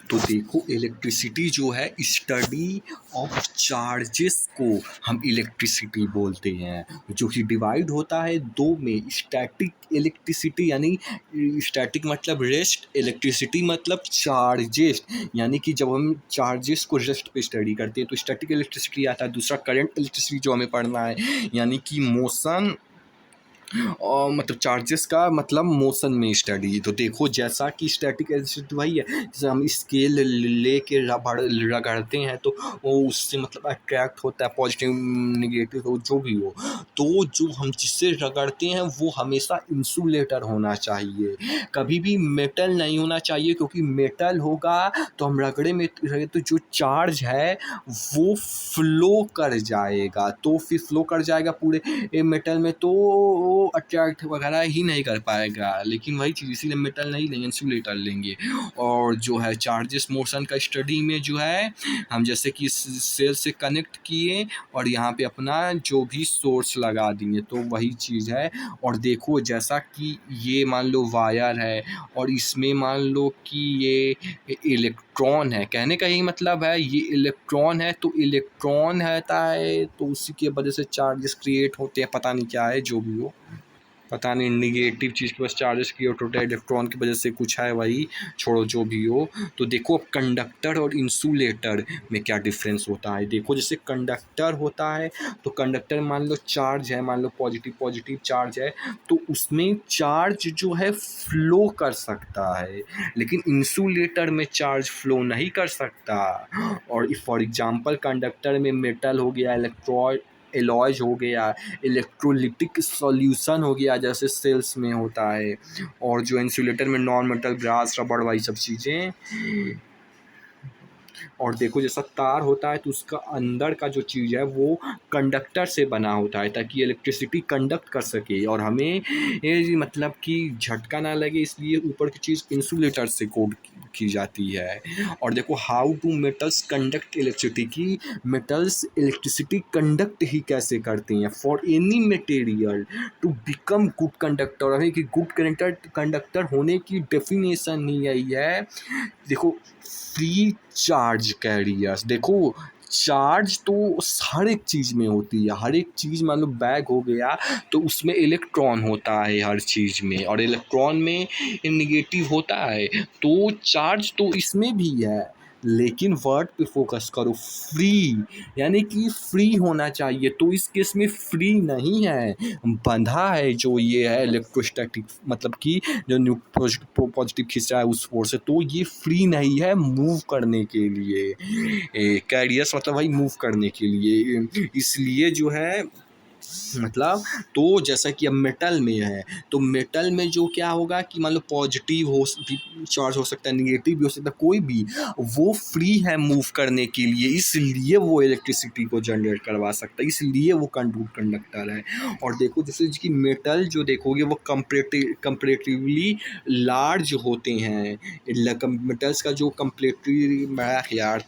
तो देखो इलेक्ट्रिसिटी जो है स्टडी ऑफ चार्जेस को हम इलेक्ट्रिसिटी बोलते हैं, जो कि डिवाइड होता है दो में। स्टैटिक इलेक्ट्रिसिटी यानी स्टैटिक मतलब रेस्ट, इलेक्ट्रिसिटी मतलब चार्जेस, यानी कि जब हम चार्जेस को रेस्ट पे स्टडी करते हैं तो स्टैटिक इलेक्ट्रिसिटी आता है। दूसरा करंट इलेक्ट्रिसिटी जो हमें पढ़ना है, यानी कि मोशन और मतलब चार्जेस का मतलब मोशन में स्टडी। तो देखो जैसा कि स्टैटिक इलेक्ट्रिसिटी वही है, जैसे हम स्केल लेके रगड़ते हैं तो वो उससे मतलब अट्रैक्ट होता है, पॉजिटिव निगेटिव हो जो भी हो। तो जो हम जिससे रगड़ते हैं वो हमेशा इंसुलेटर होना चाहिए, कभी भी मेटल नहीं होना चाहिए, क्योंकि मेटल होगा तो हम रगड़े में रहे तो जो चार्ज है वो फ्लो कर जाएगा, तो फिर फ्लो कर जाएगा पूरे मेटल में, तो वो अट्रैक्ट वगैरह ही नहीं कर पाएगा। लेकिन वही चीज़, इसीलिए मेटल नहीं लेंगे, इंसुलेटर लेंगे। और जो है चार्जेस मोशन का स्टडी में जो है हम जैसे कि सेल से कनेक्ट किए और यहाँ पे अपना जो भी सोर्स लगा दिए, तो वही चीज़ है। और देखो जैसा कि ये मान लो वायर है और इसमें मान लो कि ये इलेक्ट्रॉन है, कहने का यही मतलब है ये इलेक्ट्रॉन है, तो इलेक्ट्रॉन रहता है तो उसी की वजह से चार्जेस क्रिएट होते हैं। पता नहीं क्या है, जो भी हो, पता नहीं, निगेटिव चीज़ के बस चार्जेस क्रिएट होता है, इलेक्ट्रॉन की वजह से कुछ है, वही छोड़ो जो भी हो। तो देखो अब कंडक्टर और इंसुलेटर में क्या डिफरेंस होता है। देखो जैसे कंडक्टर होता है तो कंडक्टर मान लो चार्ज है, मान लो पॉजिटिव पॉजिटिव चार्ज है, तो उसमें चार्ज जो है फ्लो कर सकता है, लेकिन इंसुलेटर में चार्ज फ्लो नहीं कर सकता। और फॉर एग्जांपल कंडक्टर में मेटल हो गया, इलेक्ट्रॉन एलॉयज हो गया, इलेक्ट्रोलिटिक सॉल्यूशन हो गया जैसे सेल्स में होता है, और जो इंसुलेटर में नॉन मेटल ग्लास रबड़ वही सब चीज़ें। और देखो जैसा तार होता है तो उसका अंदर का जो चीज़ है वो कंडक्टर से बना होता है, ताकि इलेक्ट्रिसिटी कंडक्ट कर सके और हमें ये मतलब कि झटका ना लगे, इसलिए ऊपर की चीज़ इंसुलेटर से कोट की जाती है। और देखो how do metals conduct electricity, की मेटल्स इलेक्ट्रिसिटी कंडक्ट ही कैसे करते हैं। For any material to become good conductor, यानी कि गुड कंडक्टर होने की डेफिनेशन ही यही है। देखो फ्री चार्ज कैरियर्स, देखो चार्ज तो हर एक चीज़ में होती है, हर एक चीज़ मान लो बैग हो गया तो उसमें इलेक्ट्रॉन होता है हर चीज़ में, और इलेक्ट्रॉन में निगेटिव होता है, तो चार्ज तो इसमें भी है। लेकिन वर्ड पे फोकस करो, फ्री, यानी कि फ्री होना चाहिए, तो इस केस में फ्री नहीं है, बंधा है। जो ये है इलेक्ट्रोस्टैटिक मतलब कि जो पॉजिटिव खींच रहा है उस फोर्स से, तो ये फ्री नहीं है मूव करने के लिए। कैरियर्स मतलब भाई मूव करने के लिए, इसलिए जो है मतलब, तो जैसा कि अब मेटल में है तो मेटल में जो क्या होगा कि मान लो पॉजिटिव हो चार्ज हो सकता है, निगेटिव भी हो सकता है, कोई भी, वो फ्री है मूव करने के लिए, इसलिए वो इलेक्ट्रिसिटी को जनरेट करवा सकता है, इसलिए वो कंडक्टर है। और देखो जैसे कि मेटल जो देखोगे वो कंपेरेटिवली लार्ज होते हैं। मेटल्स का जो कंपेरेटिवली बड़ा यार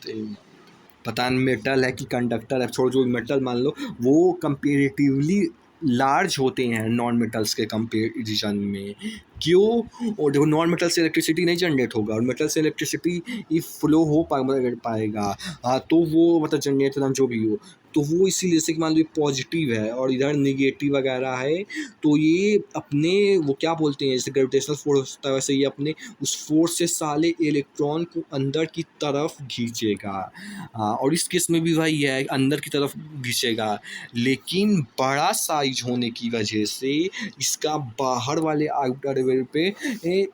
पता नहीं मेटल है कि कंडक्टर है, छोड़, जो मेटल मान लो वो कंपेरेटिवली लार्ज होते हैं नॉन मेटल्स के कंपेरिजन में। क्यों? और देखो नॉन मेटल से इलेक्ट्रिसिटी नहीं जनरेट होगा, और मेटल से इलेक्ट्रिसिटी फ्लो हो पाएगा। हाँ, तो वो मतलब जनरेट जो भी हो, तो वो इसीलिए जैसे कि मान लो पॉजिटिव है और इधर निगेटिव वगैरह है, तो ये अपने वो क्या बोलते हैं, जैसे ग्रेविटेशनल फोर्स होता है वैसे ये अपने उस फोर्स से साले इलेक्ट्रॉन को अंदर की तरफ खींचेगा। और इस केस में भी वही है, अंदर की तरफ घिसेगा, लेकिन बड़ा साइज होने की वजह से इसका बाहर वाले आउटर वेल पे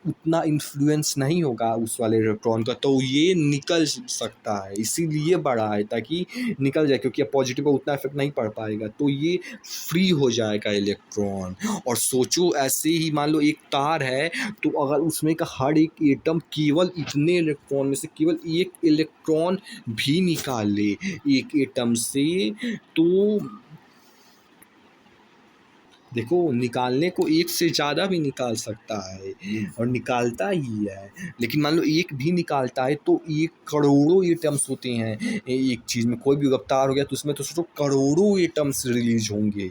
उतना इन्फ्लुएंस नहीं होगा उस वाले इलेक्ट्रॉन का, तो ये निकल सकता है, इसीलिए बड़ा है ताकि निकल जाए, क्योंकि अब पॉजिटिव पर उतना इफेक्ट नहीं पड़ पाएगा, तो ये फ्री हो जाएगा इलेक्ट्रॉन। और सोचो ऐसे ही मान लो एक तार है, तो अगर उसमें का हर एक एटम केवल इतने इलेक्ट्रॉन में से केवल एक इलेक्ट्रॉन भी निकाले एक एटम से, तो देखो निकालने को एक से ज़्यादा भी निकाल सकता है और निकालता ही है, लेकिन मान लो एक भी निकालता है तो ये करोड़ों एटम्स होते हैं एक चीज़ में। कोई भी रफ्तार हो गया तो उसमें तो सोचो करोड़ों एटम्स रिलीज होंगे,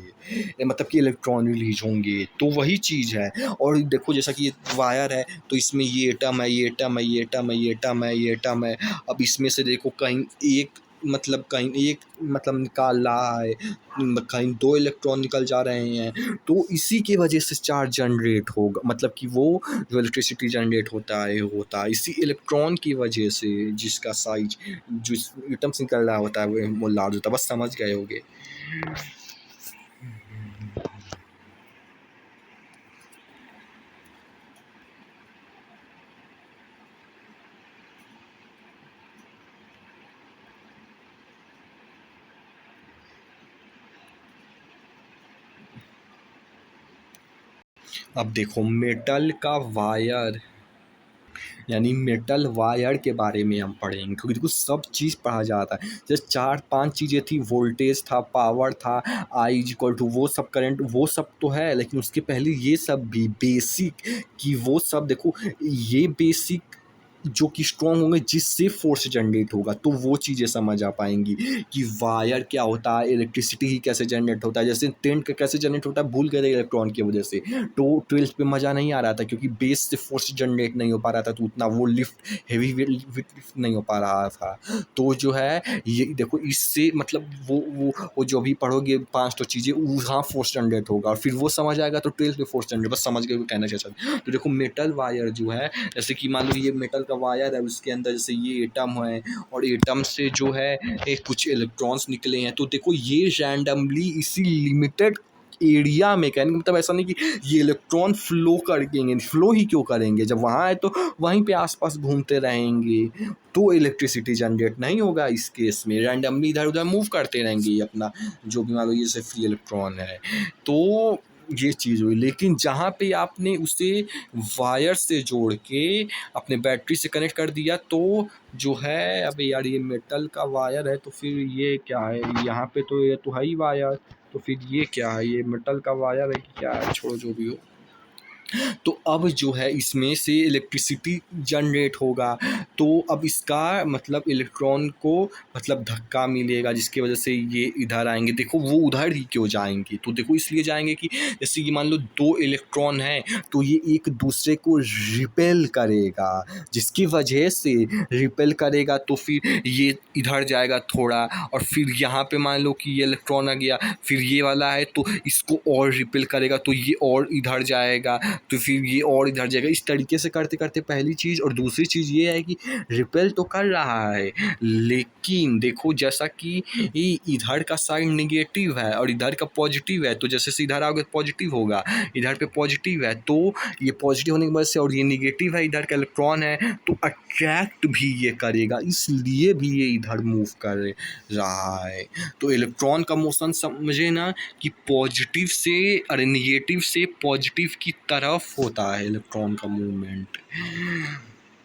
मतलब कि इलेक्ट्रॉन रिलीज होंगे, तो वही चीज़ है। और देखो जैसा कि ये वायर है तो इसमें ये एटम है, ये एटम है, ये एटम है, ये एटम है, ये एटम है। अब इसमें से देखो कहीं एक मतलब कहीं एक मतलब निकाल रहा है, कहीं दो इलेक्ट्रॉन निकल जा रहे हैं, तो इसी की वजह से चार्ज जनरेट होगा, मतलब कि वो जो इलेक्ट्रिसिटी जनरेट होता है इसी इलेक्ट्रॉन की वजह से, जिसका साइज जो एटम से निकल रहा होता है वो लार्ज होता है। बस समझ गए होगे। अब देखो मेटल का वायर, यानी मेटल वायर के बारे में हम पढ़ेंगे, क्योंकि देखो सब चीज़ पढ़ा जाता है। जैसे 4-5 चीज़ें थी, वोल्टेज था, पावर था, आई इक्वल टू वो सब, करंट वो सब तो है, लेकिन उसके पहले ये सब भी बेसिक कि वो सब देखो, ये बेसिक जो कि स्ट्रॉन्ग होंगे जिससे फोर्स जनरेट होगा, तो वो चीज़ें समझ आ पाएंगी कि वायर क्या होता है, इलेक्ट्रिसिटी ही कैसे जनरेट होता है। जैसे टेंट का कैसे जनरेट होता है भूल गए थे इलेक्ट्रॉन की वजह से, तो 12th पे मज़ा नहीं आ रहा था क्योंकि बेस से फोर्स जनरेट नहीं हो पा रहा था, तो उतना वो लिफ्ट हैवी वेट लिफ्ट नहीं हो पा रहा था। तो जो है ये देखो इससे मतलब वो जो भी पढ़ोगे 5 तो चीज़ें वहाँ फोर्स जनरेट होगा और फिर वो समझ आएगा तो 12th में फोर्स जनरेट, बस समझ गए वो कहना चाहता है। तो देखो मेटल वायर जो है, जैसे कि मान लो ये मेटल का वायर है, उसके अंदर जैसे ये एटम है और एटम से जो है कुछ इलेक्ट्रॉन्स निकले हैं, तो देखो ये रैंडमली इसी लिमिटेड एरिया में, कहने का मतलब ऐसा नहीं कि ये इलेक्ट्रॉन फ्लो करेंगे, फ्लो ही क्यों करेंगे, जब वहाँ है तो वहीं पे आसपास घूमते रहेंगे, तो इलेक्ट्रिसिटी जनरेट नहीं होगा। इस केस में रैंडमली इधर उधर मूव करते रहेंगे अपना, जो भी मान लो ये से फ्री इलेक्ट्रॉन है, तो ये चीज़ हुई। लेकिन जहाँ पे आपने उसे वायर से जोड़ के अपने बैटरी से कनेक्ट कर दिया, तो जो है अबे यार ये मेटल का वायर है तो फिर ये क्या है, यहाँ पे तो ये तो है ही वायर, तो फिर ये क्या है, ये मेटल का वायर है कि क्या है, छोड़ो जो भी हो। तो अब जो है इसमें से इलेक्ट्रिसिटी जनरेट होगा, तो अब इसका मतलब इलेक्ट्रॉन को मतलब धक्का मिलेगा जिसकी वजह से ये इधर आएंगे। देखो वो उधर ही क्यों जाएंगे, तो देखो इसलिए जाएंगे कि जैसे कि मान लो दो इलेक्ट्रॉन हैं तो ये एक दूसरे को रिपेल करेगा, जिसकी वजह से रिपेल करेगा तो फिर ये इधर जाएगा थोड़ा, और फिर यहाँ पे मान लो कि ये इलेक्ट्रॉन आ गया, फिर ये वाला है तो इसको और रिपेल करेगा तो ये और इधर जाएगा, तो फिर ये और इधर जाएगा। इस तरीके से करते करते पहली चीज़, और दूसरी चीज़ ये है कि रिपेल तो कर रहा है, लेकिन देखो जैसा कि इधर का साइड निगेटिव है और इधर का पॉजिटिव है, तो जैसे से इधर आओगे पॉजिटिव होगा, इधर पे पॉजिटिव है तो ये पॉजिटिव होने की वजह से, और ये निगेटिव है इधर का इलेक्ट्रॉन है तो अट्रैक्ट भी ये करेगा, इसलिए भी ये इधर मूव कर रहा है। तो इलेक्ट्रॉन का मोशन समझे ना कि पॉजिटिव से, अरे निगेटिव से पॉजिटिव की तरफ होता है इलेक्ट्रॉन का मूवमेंट।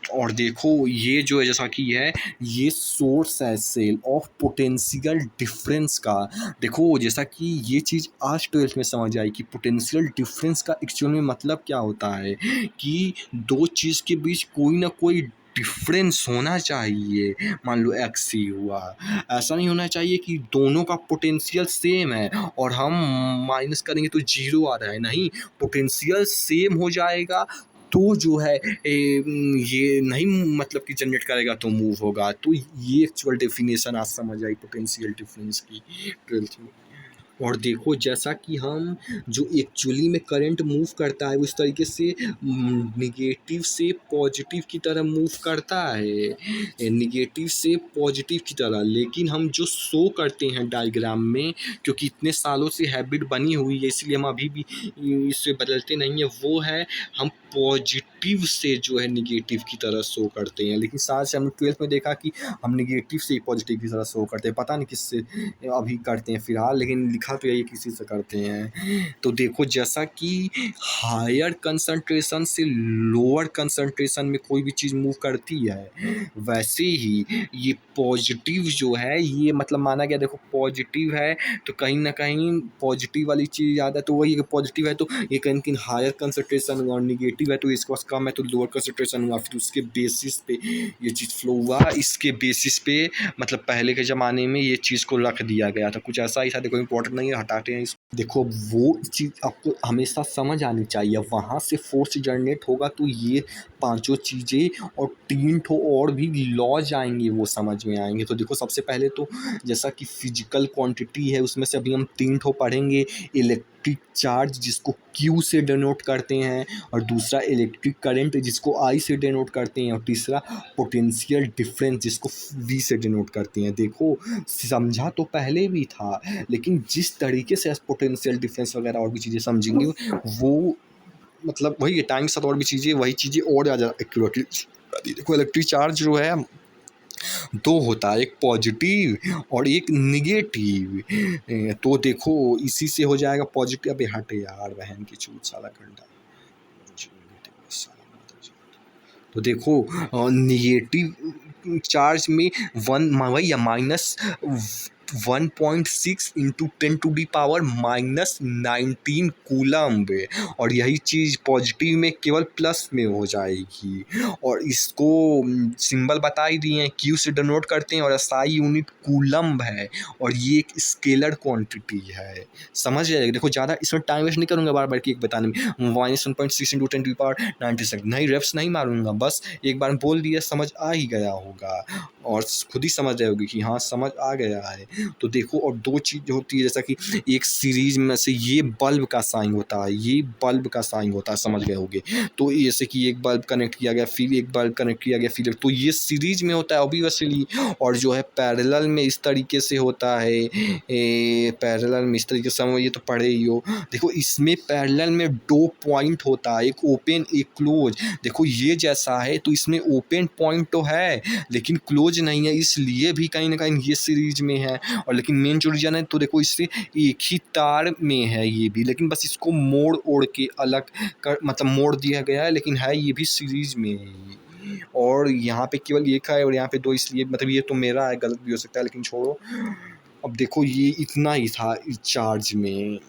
और देखो ये जो है जैसा कि है, ये सोर्स है सेल ऑफ पोटेंशियल डिफरेंस का। देखो जैसा कि ये चीज़ आज 12th में समझ आई कि पोटेंशियल डिफरेंस का एक्चुअल में मतलब क्या होता है, कि दो चीज़ के बीच कोई ना कोई डिफरेंस होना चाहिए। मान लो एक्स ही हुआ, ऐसा नहीं होना चाहिए कि दोनों का पोटेंशियल सेम है और हम माइनस करेंगे तो जीरो आ रहा है, नहीं, पोटेंशियल सेम हो जाएगा तो जो है ये नहीं मतलब कि जनरेट करेगा तो मूव होगा। तो ये एक्चुअल डेफिनेशन आज समझ आई पोटेंशियल डिफरेंस की 12th में। और देखो जैसा कि हम जो एक्चुअली में करंट मूव करता है वो इस तरीके से निगेटिव से पॉजिटिव की तरह मूव करता है, निगेटिव से पॉजिटिव की तरह, लेकिन हम जो शो करते हैं डायग्राम में, क्योंकि इतने सालों से हैबिट बनी हुई है इसलिए हम अभी भी इससे बदलते नहीं है, वो है हम पॉजिटिव से जो है निगेटिव की तरह शो करते हैं, लेकिन साथ से हमने 12th में देखा कि हम निगेटिव से ही पॉजिटिव की तरह शो करते हैं। पता नहीं किससे अभी करते हैं फ़िलहाल, लेकिन लिखा तो यही किसी से करते हैं। तो देखो जैसा कि हायर कंसंट्रेशन से लोअर कंसंट्रेशन में कोई भी चीज़ मूव करती है, वैसे ही ये पॉजिटिव जो है ये मतलब माना गया, देखो पॉजिटिव है तो कहीं ना कहीं पॉजिटिव वाली चीज़ ज़्यादा, तो वही पॉजिटिव है तो ये कहीं कहीं हायर कंसंट्रेशन हुआ, और निगेटिव है तो इसके पास कम है तो लोअर कंसंट्रेशन हुआ, फिर उसके बेसिस पे ये चीज़ फ्लो हुआ। इसके बेसिस पे मतलब पहले के ज़माने में ये चीज़ को रख दिया गया था, कुछ ऐसा ही था। देखो इंपॉर्टेंट नहीं है, हटाते हैं इसको। देखो वो चीज़ आपको हमेशा समझ आनी चाहिए, वहाँ से फोर्स जनरेट होगा तो ये पांचों चीज़ें और 3 ठो और भी लॉज आएंगे वो समझ में आएंगे। तो देखो सबसे पहले तो जैसा कि फिजिकल क्वांटिटी है उसमें से अभी हम 3 ठो पढ़ेंगे। इलेक्ट्रिक चार्ज जिसको Q से डिनोट करते हैं, और दूसरा इलेक्ट्रिक करंट जिसको I से डिनोट करते हैं, और तीसरा पोटेंशियल डिफरेंस जिसको V से डिनोट करते हैं। देखो समझा तो पहले भी था, लेकिन जिस तरीके से पोटेंशियल डिफरेंस वगैरह और भी चीज़ें समझेंगे वो मतलब वही टाइम के साथ और भी चीज़ें वही चीज़ें और ज़्यादा एक्यूरेटली। देखो इलेक्ट्रिक चार्ज जो है दो होता है, एक पॉजिटिव और एक निगेटिव। तो देखो इसी से हो जाएगा पॉजिटिव। अबे हट यार बहन की चूत साला घंटा। तो देखो निगेटिव चार्ज में वन वही या माइनस 1.6 इंटू 10⁻⁻19 कूलम्ब, और यही चीज़ पॉजिटिव में केवल प्लस में हो जाएगी। और इसको सिंबल बता ही दिए हैं, क्यू से डिनोट करते हैं, और एसआई यूनिट कूलम्ब है, और ये एक स्केलर क्वांटिटी है। समझ जाएगा। देखो ज़्यादा इसमें टाइम वेस्ट नहीं करूँगा बार बार की एक बताने में। -1.6 इंटू 10⁻⁹ नहीं रेप्स नहीं मारूंगा, बस एक बार बोल दिया समझ आ ही गया होगा, और खुद ही समझ रहे होगी कि हाँ समझ आ गया है। तो देखो और दो चीज़ होती है, जैसा कि एक सीरीज में से ये बल्ब का साइन होता है, ये बल्ब का साइन होता है, समझ गए होगे। तो जैसे कि एक बल्ब कनेक्ट किया गया, फिर एक बल्ब कनेक्ट किया गया, फिर तो ये सीरीज में होता है ऑब्वियसली। और जो है पैरेलल में इस तरीके से होता है, पैरेलल में इस तरीके से ये तो पढ़े ही हो। देखो इसमें पैरेलल में 2 पॉइंट होता है, एक ओपन एक क्लोज। देखो ये जैसा है तो इसमें ओपन पॉइंट तो है लेकिन क्लोज नहीं है, इसलिए भी कहीं ना कहीं ये सीरीज में है। और लेकिन मेन जो रीजन है तो देखो इससे एक ही तार में है ये भी, लेकिन बस इसको मोड़ ओढ़ के अलग कर मतलब मोड़ दिया गया है, लेकिन है ये भी सीरीज में है। और यहाँ पे केवल एक है और यहाँ पे 2, इसलिए मतलब ये तो मेरा है, गलत भी हो सकता है, लेकिन छोड़ो। अब देखो ये इतना ही था इस चार्ज में।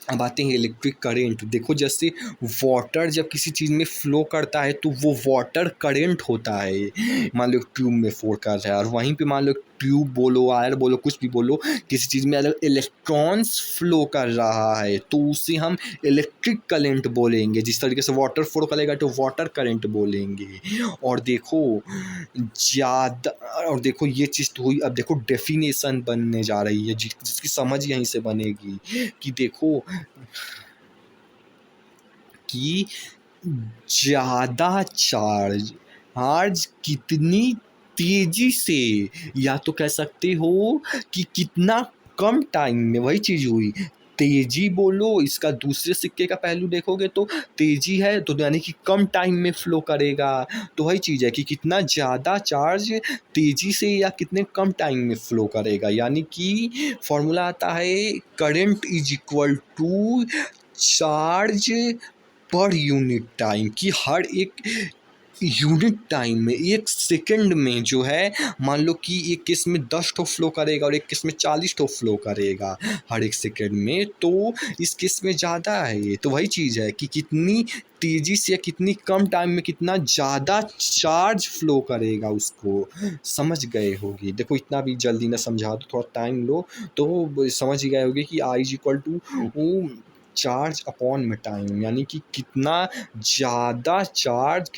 अब आते हैं इलेक्ट्रिक करेंट। देखो जैसे वाटर जब किसी चीज़ में फ्लो करता है तो वो वाटर करेंट होता है। मान लो ट्यूब में फ्लो कर रहा है, और वहीं पे मान लो ट्यूब बोलो वायर बोलो कुछ भी बोलो, किसी चीज़ में अगर इलेक्ट्रॉन्स फ्लो कर रहा है तो उसे हम इलेक्ट्रिक करंट बोलेंगे। जिस तरीके से वाटर फ्लो करेगा तो वाटर करंट बोलेंगे। और देखो ज़्यादा, और देखो ये चीज़ तो हुई। अब देखो डेफिनेशन बनने जा रही है जिसकी समझ यहीं से बनेगी कि देखो कि ज़्यादा चार्ज कितनी तेज़ी से, या तो कह सकते हो कि कितना कम टाइम में, वही चीज़ हुई। तेज़ी बोलो, इसका दूसरे सिक्के का पहलू देखोगे तो तेज़ी है तो यानी कि कम टाइम में फ़्लो करेगा। तो वही चीज़ है कि कितना ज़्यादा चार्ज तेज़ी से या कितने कम टाइम में फ़्लो करेगा। यानी कि फॉर्मूला आता है current is equal to charge per unit time, कि हर एक यूनिट टाइम में, एक सेकंड में जो है, मान लो कि एक केस में 10 ठो फ्लो करेगा और एक केस में 40 ठो फ्लो करेगा हर एक सेकंड में, तो इस केस में ज़्यादा है ये। तो वही चीज़ है कि कितनी तेज़ी से या कितनी कम टाइम में कितना ज़्यादा चार्ज फ्लो करेगा, उसको समझ गए होगी। देखो इतना भी जल्दी ना समझा दो, थोड़ा टाइम लो तो समझ ही गए होगे कि I is equal to charge upon में टाइम, यानी कि कितना ज़्यादा चार्ज,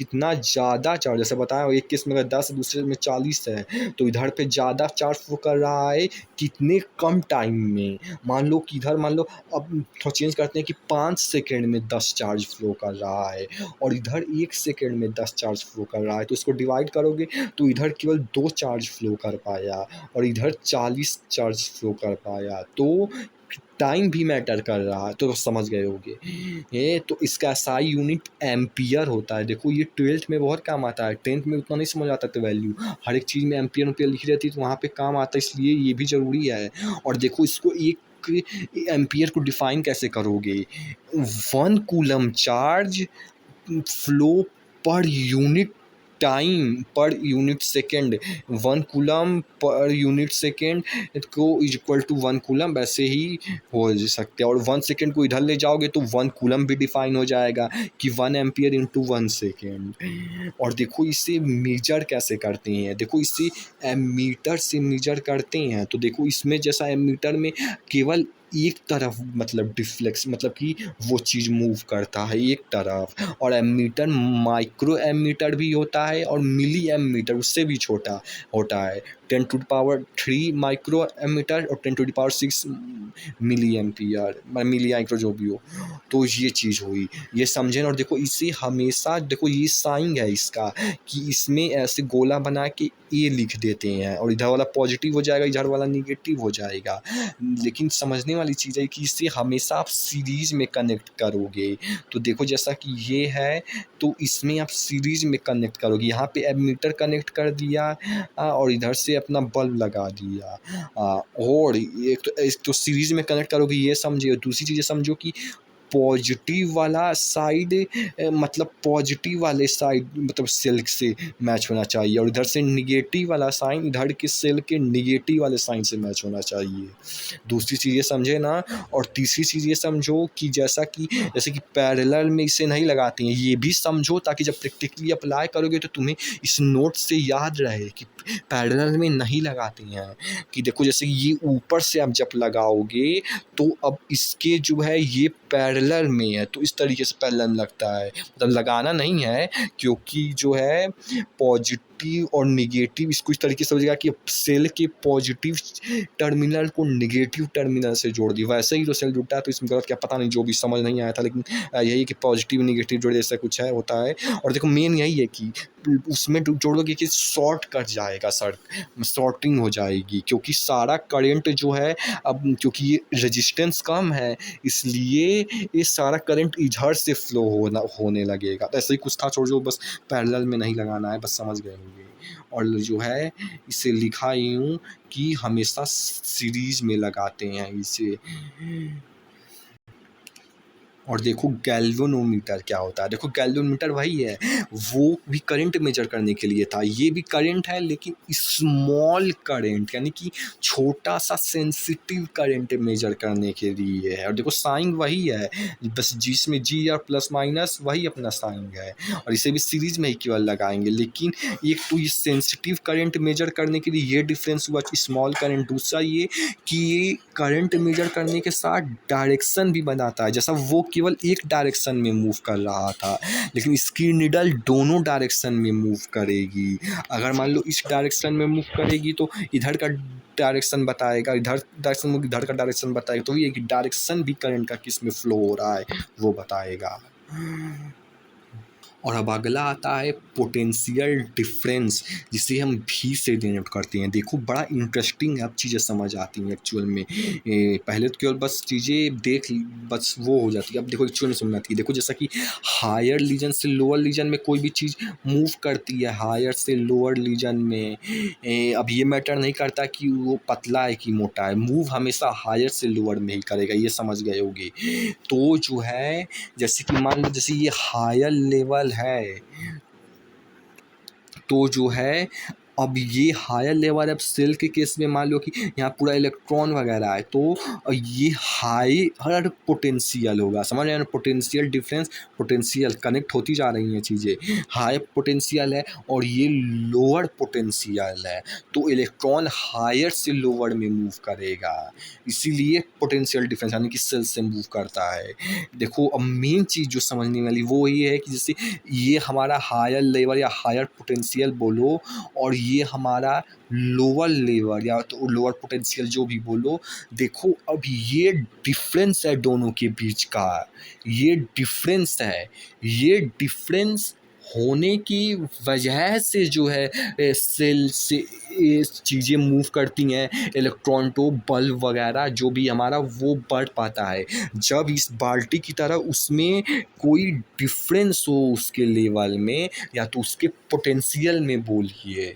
जैसे बताया एक केस में अगर 10 दूसरे में 40 है तो इधर पे ज़्यादा चार्ज फ्लो कर रहा है कितने कम टाइम में। मान लो कि इधर मान लो अब थोड़ा चेंज करते हैं कि 5 सेकेंड में 10 चार्ज फ्लो कर रहा है और इधर 1 सेकेंड में 10 चार्ज फ्लो कर रहा है, तो इसको डिवाइड करोगे तो इधर केवल 2 चार्ज फ्लो कर पाया और इधर 40 चार्ज फ्लो कर पाया। तो टाइम भी मैटर कर रहा है, तो समझ गए होंगे ये। तो इसका एसआई यूनिट एम्पियर होता है। देखो ये 12th में बहुत काम आता है, 10th में उतना नहीं समझ आता था वैल्यू, हर एक चीज़ में एम्पियर एम्पियर लिखी रहती है तो वहाँ पे काम आता है, इसलिए ये भी ज़रूरी है। और देखो इसको एक एम्पियर को डिफाइन कैसे करोगे, 1 कूलम चार्ज फ्लो पर unit time per unit second, 1 coulomb per unit second को इज इक्वल टू 1 कूलम, वैसे ही हो सकते हैं। और 1 सेकेंड को इधर ले जाओगे तो 1 कूलम भी डिफाइन हो जाएगा कि 1 एम्पियर इंटू 1 सेकेंड। और देखो इसे मेजर कैसे करते हैं, देखो इसे एमीटर से मेजर करते हैं। तो देखो इसमें जैसा एमीटर में केवल एक तरफ मतलब डिफ्लेक्स मतलब कि वो चीज़ मूव करता है एक तरफ, और एमीटर माइक्रो एमीटर भी होता है और मिली एमीटर उससे भी छोटा होता है, 10⁻³ माइक्रो एमीटर और 10⁻6 मिली एम्पियर मिली माइक्रो जो भी हो। तो ये चीज़ हुई, ये समझे ना। और देखो इसे हमेशा देखो ये साइन है इसका कि इसमें ऐसे गोला बना के ए लिख देते हैं और इधर वाला पॉजिटिव हो जाएगा इधर वाला निगेटिव हो जाएगा। लेकिन समझने वाली चीज़ है कि इसे हमेशा आप सीरीज़ में कनेक्ट करोगे। तो देखो जैसा कि ये है तो इसमें आप सीरीज़ में कनेक्ट करोगे, यहाँ पे एमीटर कनेक्ट कर दिया और इधर से अपना बल्ब लगा दिया। और एक तो सीरीज़ में कनेक्ट करोगे ये समझिए, और दूसरी चीज़ समझो कि पॉजिटिव वाला साइड मतलब पॉजिटिव वाले साइड मतलब सेल से मैच होना चाहिए, और इधर से निगेटिव वाला साइन इधर के सेल के निगेटिव वाले साइन से मैच होना चाहिए। दूसरी चीज़ ये समझे ना। और तीसरी चीज़ ये समझो कि जैसे कि पैरेलल में इसे नहीं लगाते हैं, ये भी समझो ताकि जब प्रैक्टिकली अप्लाई करोगे तो तुम्हें इस नोट से याद रहे कि पैरेलल में नहीं लगाते हैं। कि देखो जैसे ये ऊपर से आप जब लगाओगे तो अब इसके जो है ये पैरेलल में है तो इस तरीके से पैरेलल लगता है, मतलब लगाना नहीं है, क्योंकि जो है पॉजिटिव और निगेटिव इसको इस तरीके से समझेगा कि सेल के पॉजिटिव टर्मिनल को निगेटिव टर्मिनल से जोड़ दी, वैसे ही तो सेल जुड़ता है। तो इसमें गलत क्या पता नहीं, जो भी समझ नहीं आया था, लेकिन यही कि पॉजिटिव निगेटिव जोड़े ऐसा कुछ है होता है। और देखो मेन यही है कि उसमें जोड़ोगे कि शॉर्ट कट जाएगा, शॉर्टिंग हो जाएगी, क्योंकि सारा करंट जो है अब क्योंकि ये रेजिस्टेंस कम है इसलिए ये सारा करंट इधर से फ्लो होने लगेगा। तो ऐसे ही कुछ था, छोड़ जो बस पैरेलल में नहीं लगाना है, बस समझ गए होंगे। और जो है इसे लिखा यूँ कि हमेशा सीरीज़ में लगाते हैं इसे। और देखो गैल्वेनोमीटर क्या होता है, देखो गैल्वेनोमीटर वही है, वो भी करंट मेजर करने के लिए था, ये भी करंट है लेकिन स्मॉल करंट यानी कि छोटा सा सेंसिटिव करंट मेजर करने के लिए है। और देखो साइन वही है, बस जिसमें जी और प्लस माइनस वही अपना साइन है, और इसे भी सीरीज में ही केवल लगाएंगे। लेकिन एक तो ये सेंसिटिव करंट मेजर करने के लिए ये डिफरेंस हुआ कि स्मॉल करंट, दूसरा ये कि ये करंट मेजर करने के साथ डायरेक्शन भी बनाता है, जैसा वो केवल एक डायरेक्शन में मूव कर रहा था लेकिन इसकी निडल दोनों डायरेक्शन में मूव करेगी। अगर मान लो इस डायरेक्शन में मूव करेगी तो इधर का डायरेक्शन बताएगा, इधर का डायरेक्शन बताएगा, तो ये कि डायरेक्शन भी करंट का किस में फ्लो हो रहा है वो बताएगा। और अब अगला आता है पोटेंशियल डिफरेंस, जिसे हम भी से डिनोट करते हैं। देखो बड़ा इंटरेस्टिंग अब चीज़ें समझ आती हैं एक्चुअल में। पहले तो केवल बस चीज़ें देख बस वो हो जाती है, अब देखो एक्चुअल में समझ आती है। देखो जैसा कि हायर लीजन से लोअर लीजन में कोई भी चीज़ मूव करती है, हायर से लोअर लीजन में अब ये मैटर नहीं करता कि वो पतला है कि मोटा है, मूव हमेशा हायर से लोअर में ही करेगा, ये समझ गए होगे। तो जो है जैसे कि मान लो जैसे ये हायर लेवल है तो जो है अब ये हायर लेवल अब सेल के केस में मान लो कि यहाँ पूरा इलेक्ट्रॉन वगैरह है तो ये हायर पोटेंशियल होगा, समझ रहे हैं, पोटेंशियल डिफरेंस, पोटेंशियल कनेक्ट होती जा रही हैं चीज़ें, हायर पोटेंशियल है और ये लोअर पोटेंशियल है तो इलेक्ट्रॉन हायर से लोअर में मूव करेगा, इसीलिए पोटेंशियल डिफरेंस यानी कि सेल से मूव करता है। देखो अब मेन चीज़ जो समझने वाली वो ये है कि जैसे ये हमारा हायर लेवल या हायर पोटेंशियल बोलो और ये हमारा लोअर लेवल या तो लोअर पोटेंशियल जो भी बोलो, देखो अब ये डिफरेंस है दोनों के बीच का, ये डिफरेंस है, ये डिफरेंस होने की वजह से जो है सेल से ये चीज़ें मूव करती हैं, इलेक्ट्रॉन तो बल्ब वगैरह जो भी हमारा वो बढ़ पाता है। जब इस बाल्टी की तरह उसमें कोई डिफरेंस हो उसके लेवल में या तो उसके पोटेंशियल में बोलिए,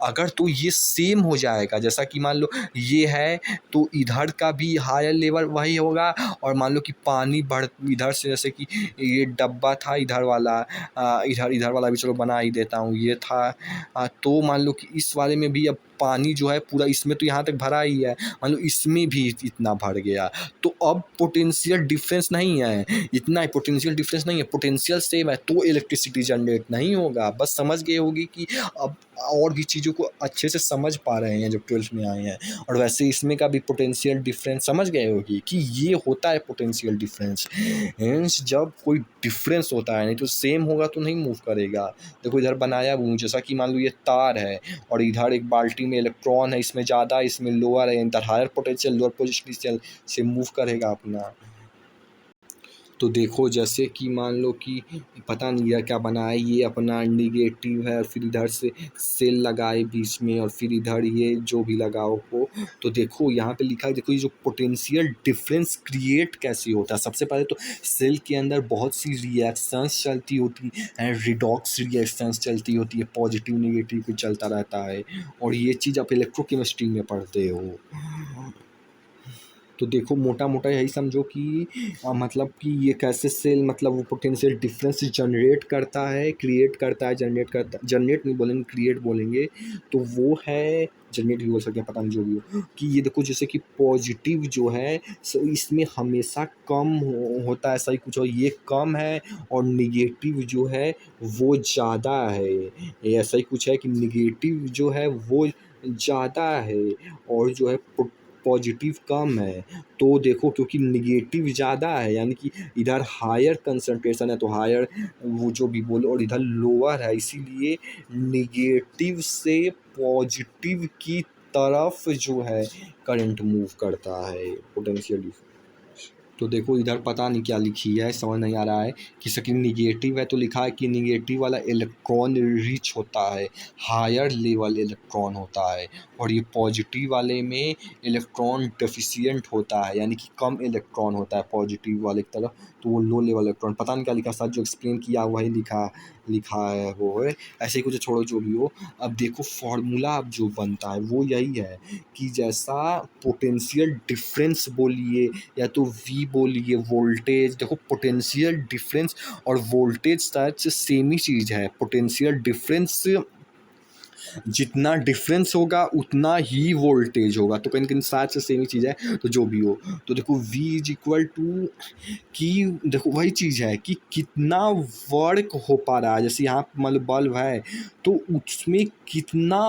अगर तो ये सेम हो जाएगा, जैसा कि मान लो ये है तो इधर का भी हायर लेवल वही होगा, और मान लो कि पानी बढ़ इधर से, जैसे कि ये डब्बा था इधर वाला, इधर इधर वाला भी चलो बना ही देता हूँ, ये था, तो मान लो कि इस वाले में भी अब पानी जो है पूरा इसमें तो यहाँ तक भरा ही है, मान लो इसमें भी इतना भर गया, तो अब पोटेंशियल डिफरेंस नहीं है, इतना ही पोटेंशियल डिफरेंस नहीं है, पोटेंशियल सेम है, तो इलेक्ट्रिसिटी जनरेट नहीं होगा। बस समझ गए होगी कि अब और भी चीज़ों को अच्छे से समझ पा रहे हैं जब 12th में आए हैं। और वैसे इसमें का भी पोटेंशियल डिफरेंस समझ गए होगी कि ये होता है पोटेंशियल डिफरेंस। मीन्स जब कोई डिफरेंस होता है, नहीं तो सेम होगा तो नहीं मूव करेगा। देखो इधर बनाया हूँ, जैसा कि मान लो ये तार है और इधर एक बाल्टी में इलेक्ट्रॉन है, इसमें ज़्यादा इसमें लोअर है, इधर हायर पोटेंशियल लोअर पोटेंशियल से मूव करेगा अपना। तो देखो जैसे कि मान लो कि पता नहीं यह क्या बना है, ये अपना निगेटिव है और फिर इधर से सेल लगाए बीच में और फिर इधर ये जो भी लगाओ हो, तो देखो यहाँ पे लिखा है, देखो ये जो पोटेंशियल डिफरेंस क्रिएट कैसे होता है। सबसे पहले तो सेल के अंदर बहुत सी रिएक्शंस चलती होती हैं, रिडॉक्स रिएक्शंस चलती होती है, पॉजिटिव निगेटिव भी चलता रहता है, और ये चीज़ आप इलेक्ट्रोकेमिस्ट्री में पढ़ते हो। तो देखो मोटा मोटा यही समझो कि मतलब कि ये कैसे सेल मतलब वो पोटेंशियल डिफरेंस जनरेट करता है, क्रिएट करता है, जनरेट नहीं बोलेंगे, क्रिएट बोलेंगे, तो वो है, जनरेट भी बोल सकते हैं, पता नहीं जो भी हो, कि ये देखो जैसे कि पॉजिटिव जो है इसमें हमेशा कम होता है, ऐसा ही कुछ, और ये कम है, और निगेटिव जो है वो ज़्यादा है, ये ऐसा ही कुछ है कि निगेटिव जो है वो ज़्यादा है और जो है पॉजिटिव कम है। तो देखो क्योंकि निगेटिव ज़्यादा है, यानी कि इधर हायर कंसंट्रेशन है, तो हायर वो जो भी बोलो, और इधर लोअर है, इसीलिए निगेटिव से पॉजिटिव की तरफ जो है करंट मूव करता है, पोटेंशियल। तो देखो इधर पता नहीं क्या लिखी है, समझ नहीं आ रहा है कि सेकंड निगेटिव है तो लिखा है कि निगेटिव वाला इलेक्ट्रॉन रिच होता है, हायर लेवल इलेक्ट्रॉन होता है, और ये पॉजिटिव वाले में इलेक्ट्रॉन डेफिशिएंट होता है, यानी कि कम इलेक्ट्रॉन होता है पॉजिटिव वाले की तरफ, तो वो लो लेवल इलेक्ट्रॉन, पता नहीं क्या लिखा, साथ जो एक्सप्लेन किया वही लिखा लिखा है वो है, ऐसे ही कुछ, छोड़ो जो भी हो। अब देखो फॉर्मूला अब जो बनता है वो यही है कि जैसा पोटेंशियल डिफरेंस बोलिए या तो वी बोलिए, वोल्टेज, देखो पोटेंशियल डिफरेंस और वोल्टेज शायद से सेम ही चीज़ है। पोटेंशियल डिफरेंस जितना डिफरेंस होगा उतना ही वोल्टेज होगा, तो कहीं कहीं शायद से सेम ही चीज़ है, तो जो भी हो। तो देखो V इज इक्वल टू कि देखो वही चीज़ है कि कितना वर्क हो पा रहा है, जैसे यहाँ मान लो बल्ब है तो उसमें कितना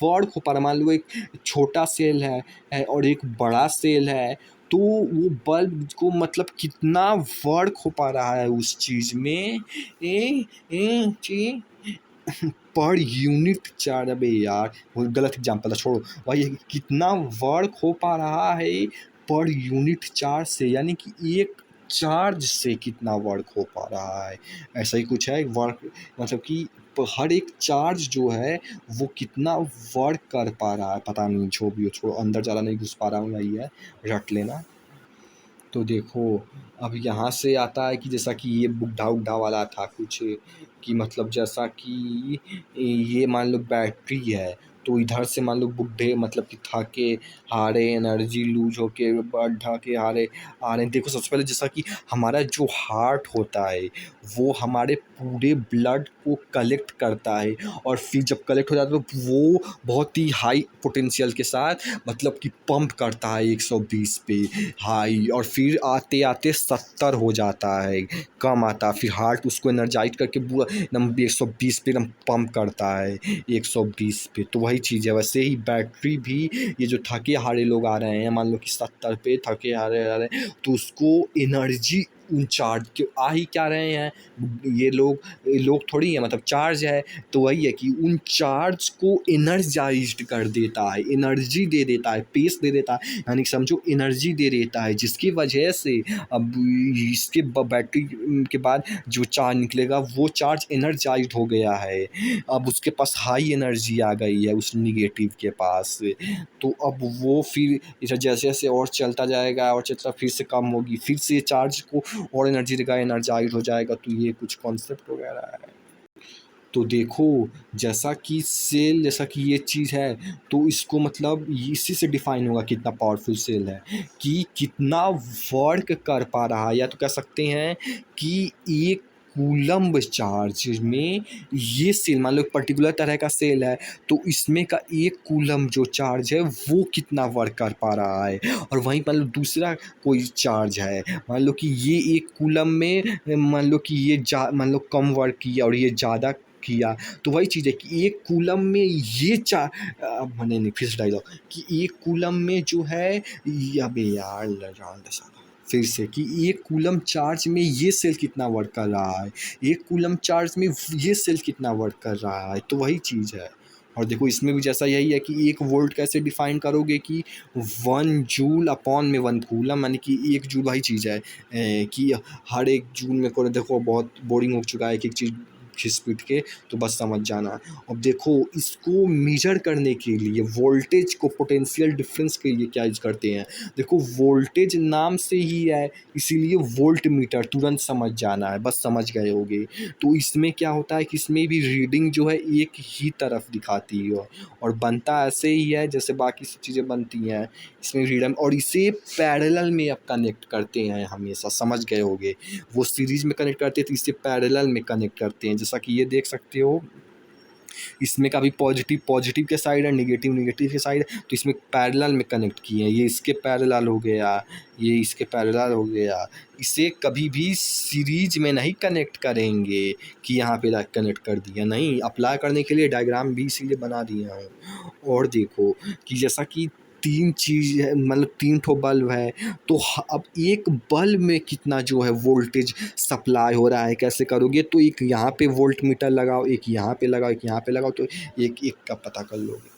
वर्क हो पा रहा है, मान लो एक छोटा सेल है और एक बड़ा सेल है, तो वो बल्ब को मतलब कितना वर्क हो पा रहा है उस चीज़ में, पर यूनिट चार्ज, अबे यार वो गलत एग्जाम्पल है, छोड़ो, भाई कितना वर्क हो पा रहा है पर यूनिट चार्ज से, यानी कि एक चार्ज से कितना वर्क हो पा रहा है, ऐसा ही कुछ है वर्क, मतलब कि हर एक चार्ज जो है वो कितना वर्क कर पा रहा है, पता नहीं जो भी हो, छोड़ो, अंदर ज़्यादा नहीं घुस पा रहा हूँ, यही है, रट लेना। तो देखो अब यहाँ से आता है कि जैसा कि ये बुड्ढा उड्ढा वाला था कुछ, कि मतलब जैसा कि ये मान लो बैटरी है, तो इधर से मान लो बुड्ढे मतलब कि थके हारे, एनर्जी लूज होके ढके हारे आ रहे हैं। देखो सबसे पहले जैसा कि हमारा जो हार्ट होता है वो हमारे पूरे ब्लड को कलेक्ट करता है, और फिर जब कलेक्ट हो जाता है तो वो बहुत ही हाई पोटेंशियल के साथ मतलब कि पंप करता है 120 पे हाई, और फिर आते आते 70 हो जाता है, कम आता है, फिर हार्ट उसको एनर्जाइज करके पूरा एकदम 120 पे एकदम पंप करता है 120 पे। तो वही चीज़ है, वैसे ही बैटरी भी, ये जो थके हारे लोग आ रहे हैं मान लो कि 70 पे थके हारे आ रहे हैं, तो उसको एनर्जी उन चार्ज के आ ही क्या रहे हैं, ये लोग थोड़ी है, मतलब चार्ज है, तो वही है कि उन चार्ज को एनर्जाइज्ड कर देता है, एनर्जी दे देता है, पेस दे देता है, यानी समझो एनर्जी दे देता है, जिसकी वजह से अब इसके बैटरी के बाद जो चार्ज निकलेगा वो चार्ज एनर्जाइज्ड हो गया है। अब उसके पास हाई एनर्जी आ गई है उस निगेटिव के पास, तो अब वो फिर जैसे जैसे और चलता जाएगा और चलता फिर से कम होगी, फिर से चार्ज को और एनर्जी देगा, एनर्जाइज हो जाएगा। तो ये कुछ कॉन्सेप्ट वगैरह है। तो देखो, जैसा कि सेल, जैसा कि ये चीज़ है, तो इसको मतलब इसी से डिफाइन होगा कितना पावरफुल सेल है, कि कितना वर्क कर पा रहा है। या तो कह सकते हैं कि एक कूलम्ब चार्ज में ये सेल, मान लो एक पर्टिकुलर तरह का सेल है, तो इसमें का एक कूलम्ब जो चार्ज है वो कितना वर्क कर पा रहा है। और वहीं मान लो दूसरा कोई चार्ज है, मान लो कि ये एक कूलम्ब में मान लो कि ये मान लो कम वर्क किया और ये ज़्यादा किया, तो वही चीज़ है कि एक कूलम में ये मैंने नहीं, फिर से डायलॉग, कि एक कूलम में जो है, अबे यार जान दे साला, फिर से, कि एक कूलम चार्ज में ये सेल कितना वर्क कर रहा है, एक कूलम चार्ज में ये सेल कितना वर्क कर रहा है, तो वही चीज़ है। और देखो इसमें भी जैसा यही है कि एक वोल्ट कैसे डिफाइन करोगे, कि 1 जूल अपॉन में 1 कूलम, यानी कि 1 जूल वही चीज़ है कि हर एक जूल में को देखो बहुत बोरिंग हो चुका है एक एक चीज़ घिस-पिट के, तो बस समझ जाना। अब देखो इसको मेजर करने के लिए वोल्टेज को पोटेंशियल डिफरेंस के लिए क्या यूज़ करते हैं, देखो वोल्टेज नाम से ही है, इसीलिए वोल्ट मीटर, तुरंत समझ जाना है, बस समझ गए होगे। तो इसमें क्या होता है कि इसमें भी रीडिंग जो है एक ही तरफ दिखाती है, और बनता ऐसे ही है जैसे बाकी सब चीज़ें बनती हैं, इसमें रीडम, और इसे पैरेलल में अब कनेक्ट करते हैं, हमेशा समझ गए होगे। वो सीरीज में कनेक्ट करते हैं तो इससे पैरेलल में कनेक्ट करते हैं, जैसा कि ये देख सकते हो, इसमें का भी पॉजिटिव पॉजिटिव के साइड है, निगेटिव निगेटिव के साइड है, तो इसमें पैरेलल में कनेक्ट किए हैं, ये इसके पैरेलल हो गया, ये इसके पैरेलल हो गया। इसे कभी भी सीरीज में नहीं कनेक्ट करेंगे कि यहाँ पे कनेक्ट कर दिया, नहीं, अप्लाई करने के लिए डायग्राम भी इसीलिए बना दिया हूँ। और देखो कि जैसा कि 3 चीज़ है, मतलब 3 ठो बल्ब है, तो अब एक बल्ब में कितना जो है वोल्टेज सप्लाई हो रहा है, कैसे करोगे, तो एक यहाँ पे वोल्ट मीटर लगाओ, एक यहाँ पे लगाओ, एक यहाँ पे लगाओ, तो एक एक का पता कर लोगे।